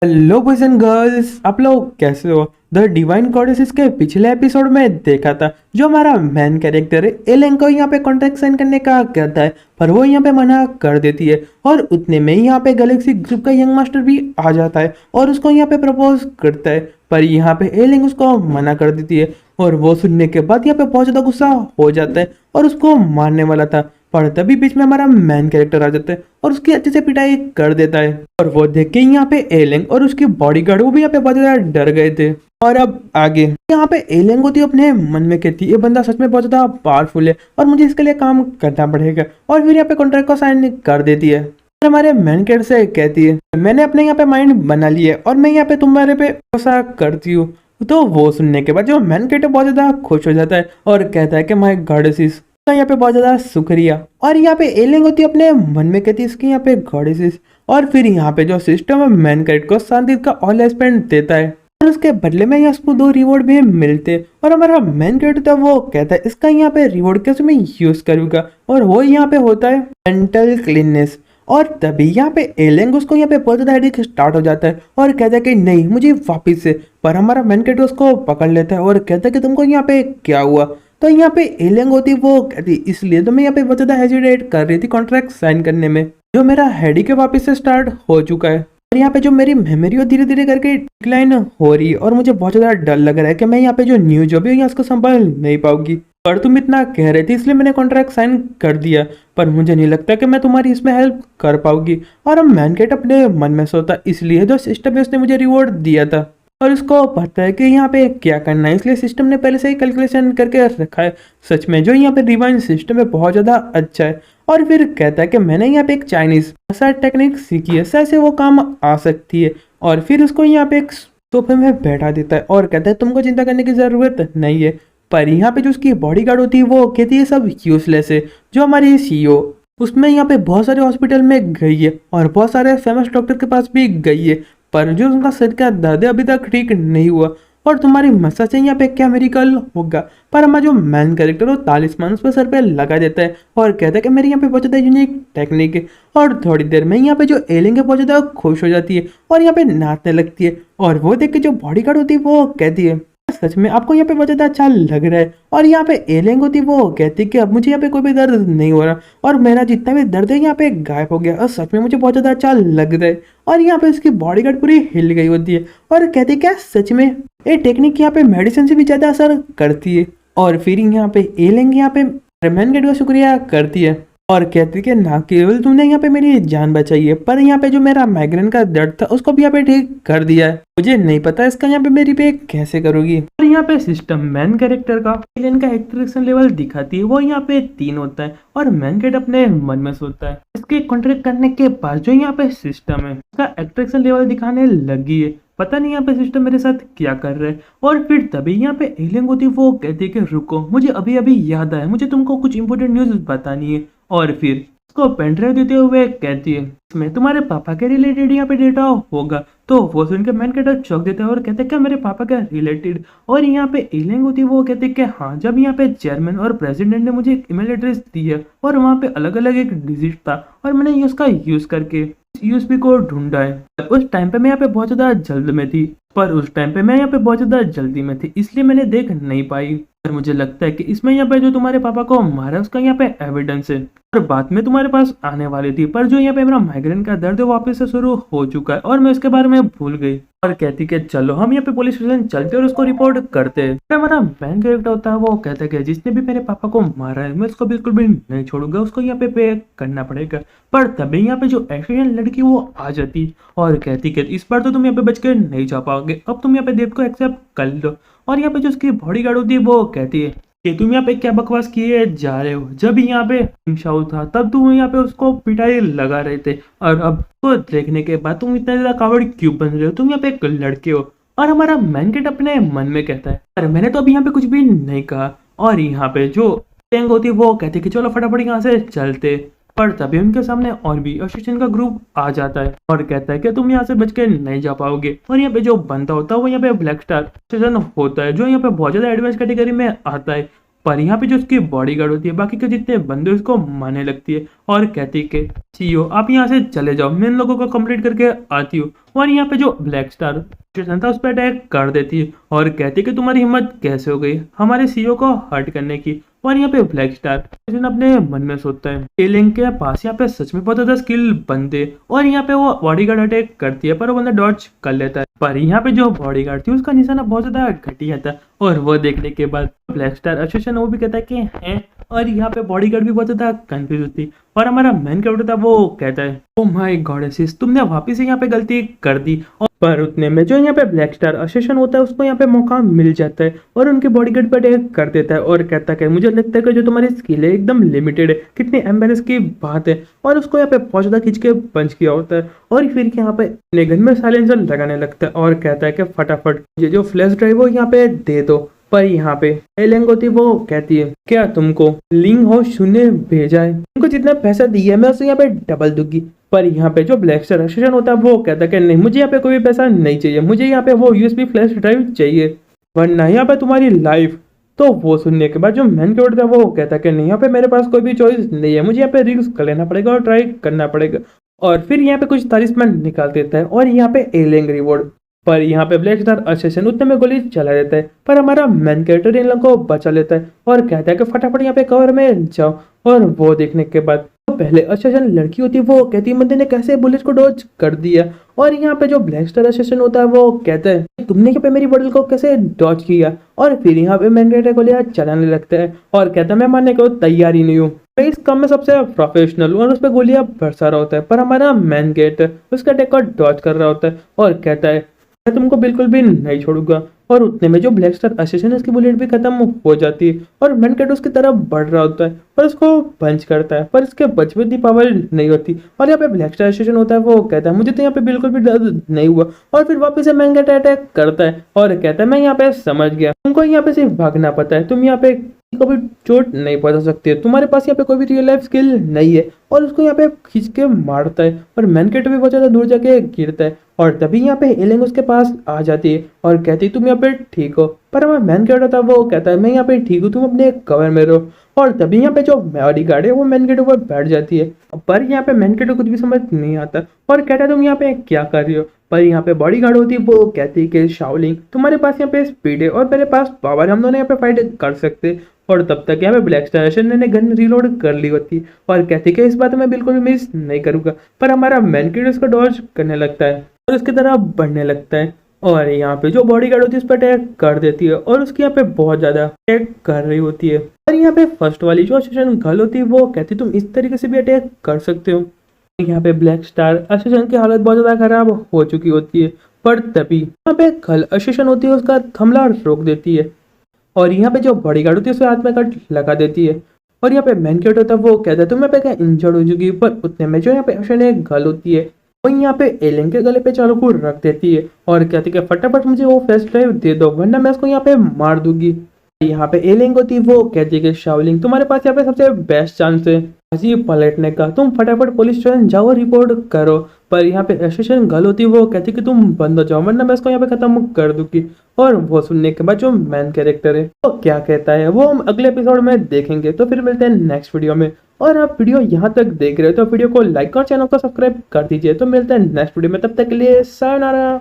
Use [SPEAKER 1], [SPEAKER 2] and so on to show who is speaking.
[SPEAKER 1] Hello boys and girls, आप लोग कैसे हो। द डिवाइन गॉडेसेस के पिछले एपिसोड में देखा था जो हमारा मेन कैरेक्टर है एलेन को यहाँ पे कॉन्ट्रैक्ट साइन करने का कहता है, पर वो यहाँ पे मना कर देती है। और उतने में ही यहाँ पे गैलेक्सी ग्रुप का यंग मास्टर भी आ जाता है और उसको यहाँ पे प्रपोज करता है, पर यहाँ पे एलेन उसको मना कर देती है। और वो सुनने के बाद यहाँ पे बहुत ज्यादा गुस्सा हो जाता है और उसको मारने वाला था, पर तभी बीच में हमारा मैन कैरेक्टर आ जाता है और उसकी अच्छे से पिटाई कर देता है। और वो देख के यहाँ पे एलेंग और उसकी बॉडीगार्ड वो भी यहाँ पे बहुत ज्यादा डर गए थे। और अब आगे यहाँ पे एलेंग होती है अपने मन में कहती है ये बंदा सच में बहुत ज्यादा पावरफुल है और मुझे इसके लिए काम करना पड़ेगा, और फिर यहाँ पे कॉन्ट्रैक्ट को साइन कर देती है। और हमारे मैन कैरेक्टर से कहती है मैंने अपने यहाँ पे माइंड बना लिया है और मैं यहाँ पे तुम्हारे पे भरोसा करती हूँ। तो वो सुनने के बाद जो मैन कैरेक्टर बहुत ज्यादा खुश हो जाता है और कहता है कि माय गॉडेसेस का यहाँ पे बहुत ज्यादा शुक्रिया। और यहाँ पे एलिंग होती है अपने मन में कहती है इसकी यहाँ पे गॉडेसेस। और फिर यहाँ पे जो सिस्टम है मैन कैरेक्टर को शांति का ऑल स्पेंड देता है और उसके बदले में यहाँ उसको 2 रिवॉर्ड भी मिलते हैं। और हमारा मैन कैरेक्टर वो कहता है इसका यहाँ पे रिवॉर्ड कैसे मैं यूज करूंगा, और वो यहाँ पे होता है मेंटल क्लीननेस। और तभी यहाँ पे एलेंग उसको यहाँ पे बहुत ज्यादा हेडेक स्टार्ट हो जाता है और कहता है कि नहीं मुझे वापिस से, पर हमारा मैन कैरेक्टर उसको पकड़ लेता है और कहता है कि तुमको यहाँ पे क्या हुआ। तो यहाँ पे एलेंग होती वो कहती इसलिए तो मैं यहाँ पे बहुत ज्यादा हेजिटेट कर रही थी कॉन्ट्रैक्ट साइन करने में, जो मेरा हेडेक वापस से स्टार्ट हो चुका है। और यहाँ पे जो मेरी मेमोरी वो धीरे धीरे करके डिक्लाइन हो रही है और मुझे बहुत ज्यादा डर लग रहा है कि मैं यहाँ पे जो न्यू जॉब है यहाँ उसको संभाल नहीं पाऊंगी। पर तुम इतना कह रहे थे इसलिए मैंने कॉन्ट्रैक्ट साइन कर दिया, पर मुझे नहीं लगता कि मैं तुम्हारी इसमें हेल्प कर पाऊंगी। और हम मैन कैट अपने मन में सोता इसलिए जो सिस्टम है उसने मुझे रिवॉर्ड दिया था और उसको पता है कि यहाँ पे क्या करना है, इसलिए सिस्टम ने पहले से ही कैलकुलेशन करके रखा है। सच में जो यहाँ पे डिवाइन सिस्टम है बहुत ज़्यादा अच्छा है। और फिर कहता है कि मैंने यहाँ पे एक चाइनीज ऐसा टेक्निक सीखी है, ऐसे वो काम आ सकती है। और फिर उसको यहाँ पे एक सोफे में बैठा देता है और कहता है तुमको चिंता करने की ज़रूरत नहीं है। पर यहाँ पे जो उसकी बॉडीगार्ड होती है वो कहती है सब यूजलेस है। जो हमारी सीईओ उसमें यहाँ पे बहुत सारे हॉस्पिटल में गई है और बहुत सारे फेमस डॉक्टर के पास भी गई है, पर जो उनका सिर का दर्द है अभी तक ठीक नहीं हुआ। और तुम्हारी मसाज से यहाँ पे क्या मेडिकल होगा, पर हमारा जो मैन कैरेक्टर वो तालिस्मान उस पर सर पे लगा देता है और कहता है कि मेरी यहाँ पे बहुत ज़्यादा यूनिक टेक्निक है। और थोड़ी देर में यहाँ पे जो एलिंग है बहुत ज़्यादा खुश हो जाती है और यहाँ पे नाचने लगती है। और वो देख के जो बॉडीगार्ड होती है वो कहती है सच में आपको यहाँ पे बहुत ज़्यादा अच्छा लग रहा है। और यहाँ पे एलिंग होती वो कहती कि अब मुझे यहाँ पे कोई भी दर्द नहीं हो रहा और मेरा जितना भी दर्द है यहाँ पे गायब हो गया और सच में मुझे बहुत ज़्यादा अच्छा लग रहा है। और यहाँ पे उसकी बॉडीगार्ड पूरी हिल गई होती है और कहती क्या सच में ये टेक्निक यहाँ पे मेडिसिन से भी ज़्यादा असर करती है। और फिर यहाँ पे एलिंग यहाँ पे मैन गेट का शुक्रिया करती है और कहती कि ना केवल तुमने यहाँ पे मेरी जान बचाई है, पर यहाँ पे जो मेरा माइग्रेन का दर्द था उसको भी यहाँ पे ठीक कर दिया है। मुझे नहीं पता इसका यहाँ पे मेरी पे कैसे करोगी। और यहाँ पे सिस्टम मैन कैरेक्टर का एलियन का एक्सट्रैक्शन लेवल दिखाती है, वो यहाँ पे 3 होता है और मैन कैट अपने मन में सोचता है। इसके कॉन्ट्रैक्ट करने के बाद जो यहाँ पे सिस्टम है उसका एक्सट्रैक्शन लेवल दिखाने लगी है, पता नहीं यहाँ पे सिस्टम मेरे साथ क्या कर रहा है। और फिर तभी यहाँ पे एलियन होती है वो कहती है कि रुको मुझे अभी अभी याद आया, मुझे तुमको कुछ इंपॉर्टेंट न्यूज बतानी है। और फिर उसको पेनड्राइव देते हुए कहती है इसमें तुम्हारे पापा के रिलेटेड यहाँ पे डेटा होगा। तो वो सुन के मैन कैरेक्टर चौंक देता है और कहते हैं क्या मेरे पापा के रिलेटेड। और यहाँ पे एलियन होती है वो कहते हैं कि हाँ, जब यहाँ पे चेयरमैन और प्रेसिडेंट ने मुझे एक ईमेल एड्रेस दी है और वहाँ पे अलग अलग एक डिजिट था और मैंने उसका यूज करके यूएसबी को ढूंढा है। उस टाइम पे मैं यहाँ पे बहुत ज्यादा जल्द में थी, पर उस टाइम पे मैं यहाँ पे बहुत ज्यादा जल्दी में थी इसलिए मैंने देख नहीं पाई। पर मुझे लगता है कि इसमें यहाँ पे जो तुम्हारे पापा को मारा उसका यहाँ पे एविडेंस है और बाद में तुम्हारे पास आने वाली थी, पर जो यहाँ पे मेरा माइग्रेन का दर्द है वापस से शुरू हो चुका है और मैं इसके बारे में भूल गई। और कहती कि चलो हम यहाँ पे पुलिस स्टेशन चलते और उसको रिपोर्ट करते हैं। हमारा मैन कैरेक्टर होता है वो कहता है कि जिसने भी मेरे पापा को मारा है मैं उसको बिल्कुल भी नहीं छोड़ूंगा, उसको यहाँ पे करना पड़ेगा। पर तभी यहाँ पे जो एक्सीडेंट लड़की वो आ जाती और कहती कि इस बार तो तुम यहाँ पे बच के नहीं जा पाओगे, अब तुम यहाँ पे देव को एक्सेप्ट कर लो। और यहाँ पे जो उसकी बॉडीगार्ड होती है वो कहती है कि तुम यहाँ पे क्या बकवास किए जा रहे हो, जब यहाँ पे हिंसाऊ था तब तुम यहाँ पे उसको पिटाई लगा रहे थे और अब तो देखने के बाद तुम इतना ज्यादा कावड़ क्यों बन रहे हो, तुम यहाँ पे एक लड़के हो। और हमारा मैन कैट अपने मन में कहता है अरे मैंने तो अभी यहाँ पे कुछ भी नहीं कहा। और यहाँ पे जो टेंग होती है वो कहती है कि चलो फटाफट यहाँ से चलते। पर तभी उनके सामने और भी एसोसिएशन का ग्रुप आ जाता है और कहता है कि तुम यहाँ से बच के नहीं जा पाओगे। और यहाँ पे जो बंदा होता है वो यहाँ पे ब्लैक स्टार एसोसिएशन होता है जो यहाँ पे बहुत ज्यादा एडवांस कैटेगरी में आता है। पर यहाँ पे जो उसकी बॉडीगार्ड होती है बाकी के जितने बंदे उसको मारने लगती है और कहती है कि सीईओ आप यहाँ से चले जाओ, मैं इन लोगों को कंप्लीट करके आती हूँ। और यहाँ पे जो ब्लैक स्टार था उस पर अटैक कर देती है और कहती है कि तुम्हारी हिम्मत कैसे हो गई हमारे सीईओ को हर्ट करने की। और यहाँ पे ब्लैक स्टार अपने मन में सोचता है एलिंग के पास यहाँ पे सच में बहुत ज्यादा स्किल बनते और यहाँ पे वो बॉडीगार्ड अटैक करती है पर वो बंदा डॉज कर लेता है। पर यहाँ पे जो बॉडीगार्ड थी उसका निशाना बहुत ज्यादा घटिया था और वो देखने के बाद ब्लैक स्टार एसोसिएशन वो भी कहता है कि हैं। और यहाँ पे बॉडीगार्ड भी बहुत ज्यादा कंफ्यूज होती और हमारा मेन कैरेक्टर था वो कहता है ओ माय गॉडेसेस तुमने वापिस से यहाँ पे गलती कर दी। पर उतने में जो यहाँ पे ब्लैक स्टार एसोसिएशन होता है उसको यहाँ पे मौका मिल जाता है और उनके बॉडीगार्ड पर अटैक कर देता है और कहता है मुझे लगता है कि जो तुम्हारी स्किल है एकदम लिमिटेड है कितनी एम्बेरेस की बात है। और उसको यहाँ पे बहुत ज्यादा खींच के पंच किया होता है और फिर यहाँ पे अपने गन में साइलेंसर लगाने लगता है और कहता है कि फटाफट ये जो फ्लैश ड्राइव हो यहाँ पे दे दो। पर यहाँ पे एलेंग होती वो कहती है क्या तुमको लिंग हो शून्य भेजा है तुमको जितना पैसा दिया है मैं उसे यहाँ पे डबल दूंगी। पर यहाँ पे जो ब्लैक स्टार एसोसिएशन होता है वो कहता है कि नहीं मुझे यहाँ पे कोई भी पैसा नहीं चाहिए मुझे यहाँ पे वो यूएसबी फ्लैश ड्राइव चाहिए वरना यहाँ पे तुम्हारी लाइफ। तो वो सुनने के बाद जो मैन कैरेक्टर था वो कहता है कि नहीं यहाँ पे मेरे पास कोई भी चॉइस नहीं है मुझे यहाँ पे रिस्क कर लेना पड़ेगा और ट्राई करना पड़ेगा। और फिर यहाँ पे कुछ तालिस्मान निकाल देता है और यहाँ पे एलेंग रिवॉर्ड। पर यहाँ पे ब्लैक स्टार एसोसिएशन उतने में गोली चला देता है पर हमारा मेन कैरेक्टर इन लोगों को बचा लेता है और कहता है कि फटाफट यहाँ पे कवर में जाओ। और वो देखने के बाद तो पहले एसोसिएशन लड़की होती है वो कहती है बंदे ने कैसे बुलेट को डॉज कर दिया। और यहाँ पे जो ब्लैक स्टार एसोसिएशन होता है वो कहता है तुमने यहाँ पे मेरी बॉटल को कैसे डॉज किया। और फिर यहाँ पे मेन कैरेक्टर गोलियां चलाने लगता है और कहता है मैं मानने को तैयार ही नहीं हूँ मैं इस काम में सबसे प्रोफेशनल हूँ और उस पर गोलियां बरसा रहा होता है। पर हमारा मेन कैरेक्टर उसका अटैक को डॉज कर रहा होता है और कहता है मैं तुमको बिल्कुल भी नहीं छोड़ूंगा। और उतने में जो ब्लैक स्टार एसोसिएशन उसकी बुलेट भी खत्म हो जाती है और मेन कैरेक्टर उसकी तरफ बढ़ रहा होता है और उसको पंच करता है पर इसके बचपन इतनी पावर नहीं होती। और यहाँ पे ब्लैक स्टार एसोसिएशन होता है वो कहता है मुझे तो यहाँ पे बिल्कुल भी डर नहीं हुआ। और फिर वापस से मेन कैरेक्टर अटैक करता है और कहता है मैं यहाँ पे समझ गया तुमको यहाँ पे सिर्फ भागना पता है तुम यहाँ पे को भी चोट नहीं पहुंचा सकती है तुम्हारे पास यहाँ पे कोई भी रियल लाइफ स्किल नहीं है। और उसको यहाँ पे खींच के मारता है और मेन कैरेक्टर भी बहुत ज्यादा दूर जाके गिरता है। और तभी यहाँ पे एलेंग उसके पास आ जाती है और कहती है तुम यहाँ पे ठीक हो। पर हमारा मेन कैरेक्टर था वो कहता है मैं यहाँ पे ठीक हूँ तुम अपने कवर में रहो। और तभी यहाँ पे जो बॉडीगार्ड है वो मेन गेट ऊपर बैठ जाती है। पर यहाँ पे मेन गेट को कुछ भी समझ नहीं आता और कहता है तुम यहाँ पे क्या कर रही हो। पर यहाँ पे बॉडीगार्ड होती है वो कहती है कि शाओलिंग तुम्हारे पास यहाँ पे स्पीड है और मेरे पास पावर है हम दोनों यहाँ पे फाइट कर सकते। और तब तक यहाँ पे ब्लैक स्टार एसोसिएशन ने गन रीलोड कर ली होती और कहती कि इस बात में बिल्कुल भी मिस नहीं करूंगा। पर हमारा मेन गेट उसको डॉज करने लगता है और उसकी तरफ बढ़ने लगता है और यहाँ पे जो बॉडीगार्ड होती है उस पर अटैक कर देती है और उसकी यहाँ पे बहुत ज्यादा अटैक कर रही होती है। और यहाँ पे फर्स्ट वाली जो एसोसिएशन गर्ल होती है वो कहती तुम इस तरीके से भी अटैक कर सकते हो। यहाँ पे ब्लैक स्टार एसोसिएशन की हालत बहुत ज्यादा खराब हो चुकी होती है। पर तभी यहाँ पे गर्ल एसोसिएशन होती है उसका हमला रोक देती है और यहाँ पे जो बॉडीगार्ड होती है उसे हाथ में कट लगा देती है। और यहाँ पे मेन कैरेक्टर होता है वो कहता है तुम यहाँ पे क्या इंजर्ड हो चुकी। पर उतने में जो यहाँ पे एसोसिएशन गर्ल होती है वो यहाँ पे एलेंग के गले पे चाकू रख देती है और कहती है फटाफट मुझे वो फ्लैश ड्राइव दे दो वरना मैं उसको यहाँ पे मार दूंगी। यहाँ पे एलेंग होती है वो कहती है कि शाओलिंग तुम्हारे पास यहाँ पे सबसे बेस्ट चांस है हंसी पलटने का तुम फटाफट पुलिस स्टेशन जाओ रिपोर्ट करो। पर यहाँ पे एसोसिएशन गर्ल होती है वो कहती कि तुम बंद हो जाओ वरना मैं इसको यहाँ पे खत्म कर दूंगी। और वो सुनने के बाद जो मेन कैरेक्टर है वो क्या कहता है वो हम अगले एपिसोड में देखेंगे। तो फिर मिलते हैं नेक्स्ट वीडियो में। और आप वीडियो यहाँ तक देख रहे हो तो वीडियो को लाइक और चैनल को सब्सक्राइब कर दीजिए। तो मिलते हैं नेक्स्ट वीडियो में तब तक के लिए सायोनारा।